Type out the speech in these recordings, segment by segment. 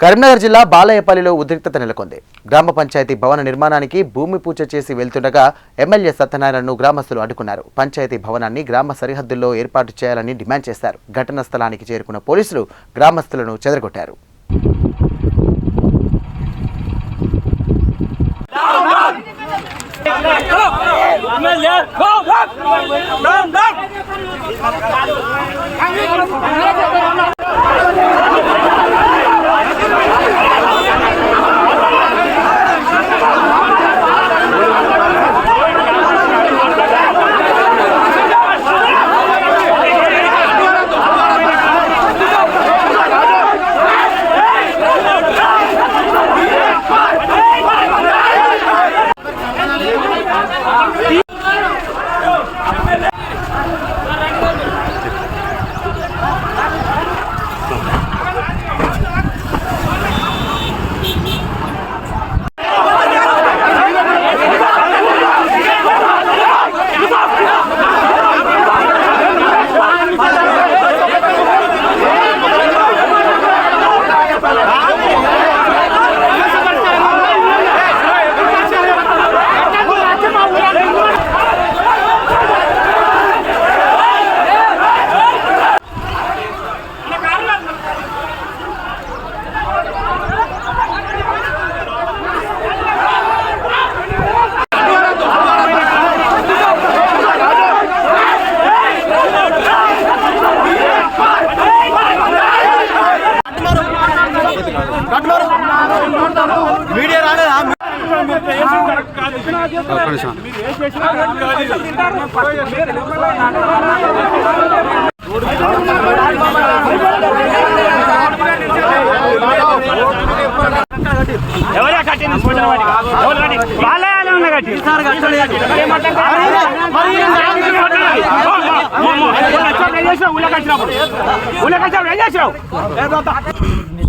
కరీంనగర్ జిల్లా బాలయ్యపల్లిలో ఉద్రిక్తత నెలకొంది. గ్రామ పంచాయతీ భవన నిర్మాణానికి భూమి పూజ చేసి వెళ్తుండగా ఎమ్మెల్యే సత్యనారాయణను గ్రామస్తులు అడ్డుకున్నారు. పంచాయతీ భవనాన్ని గ్రామ సరిహద్దుల్లో ఏర్పాటు చేయాలని డిమాండ్ చేశారు. ఘటనా స్థలానికి చేరుకున్న పోలీసులు గ్రామస్తులను చెదరగొట్టారు.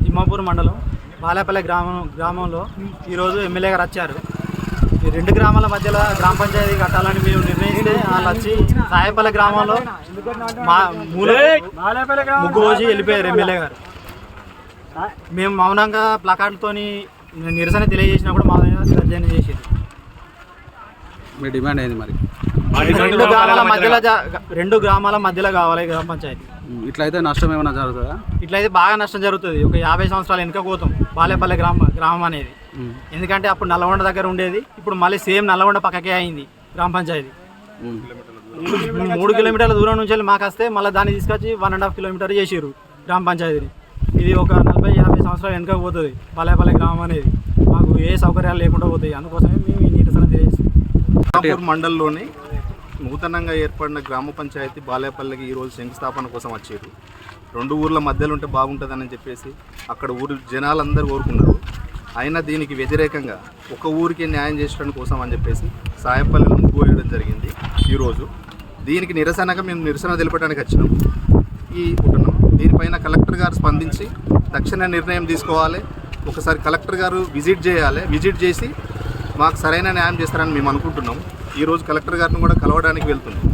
తిమ్మాపూర్ మండలం బాలయ్యపల్లి గ్రామంలో ఈరోజు ఎమ్మెల్యే గారు వచ్చారు. ఈ రెండు గ్రామాల మధ్యలో గ్రామ పంచాయతీ కట్టాలని మేము నిర్ణయిస్తే వాళ్ళు వచ్చి సాయపల్లి గ్రామంలో ముగ్గు పోసి వెళ్ళిపోయారు ఎమ్మెల్యే గారు. మేము మౌనంగా ప్లకార్డుతోని నిరసన తెలియజేసినప్పుడు మా సర్జన చేసేది. మీ డిమాండ్ ఏంది మరి? రెండు గ్రామాల మధ్యలో కావాలి గ్రామ పంచాయతీ. ఇట్లయితే నష్టం ఏమైనా జరుగుతుందా? ఇట్లయితే బాగా నష్టం జరుగుతుంది. ఒక 50 సంవత్సరాలు వెనుక పోతాం బాలయ్యపల్లి గ్రామం అనేది. ఎందుకంటే అప్పుడు నల్లగొండ దగ్గర ఉండేది, ఇప్పుడు మళ్ళీ సేమ్ నల్లగొండ పక్కకే అయింది గ్రామ పంచాయతీ. 3 కిలోమీటర్ల దూరం నుంచి మాకు వస్తే మళ్ళీ దాన్ని తీసుకొచ్చి 1.5 కిలోమీటర్ చేసారు గ్రామ పంచాయతీని. ఇది ఒక 40-50 సంవత్సరాలు వెనుక పోతుంది బాలయ్యపల్లి గ్రామం అనేది. మాకు ఏ సౌకర్యాలు లేకుండా పోతాయి. అందుకోసమే మేము ఈ నిరసన తెలియజేస్తాం. మండలంలోని నూతనంగా ఏర్పడిన గ్రామ పంచాయతీ బాలయ్యపల్లికి ఈరోజు శంకుస్థాపన కోసం వచ్చారు. 2 ఊర్ల మధ్యలో ఉంటే బాగుంటుందని చెప్పేసి అక్కడ ఊరు జనాలందరూ కోరుకున్నారు. అయినా దీనికి వ్యతిరేకంగా ఒక ఊరికి న్యాయం చేయడం కోసం అని చెప్పేసి సాయపల్లిలో ముగ్గు వేయడం జరిగింది. ఈరోజు దీనికి నిరసనగా మేము నిరసన తెలపడానికి వచ్చినాం. దీనిపైన కలెక్టర్ గారు స్పందించి తక్షణ నిర్ణయం తీసుకోవాలి. ఒకసారి కలెక్టర్ గారు విజిట్ చేయాలి. విజిట్ చేసి మాకు సరైన న్యాయం చేస్తారని మేము అనుకుంటున్నాం. ఈరోజు కలెక్టర్ గారిని కూడా కలవడానికి వెళ్తున్నాం.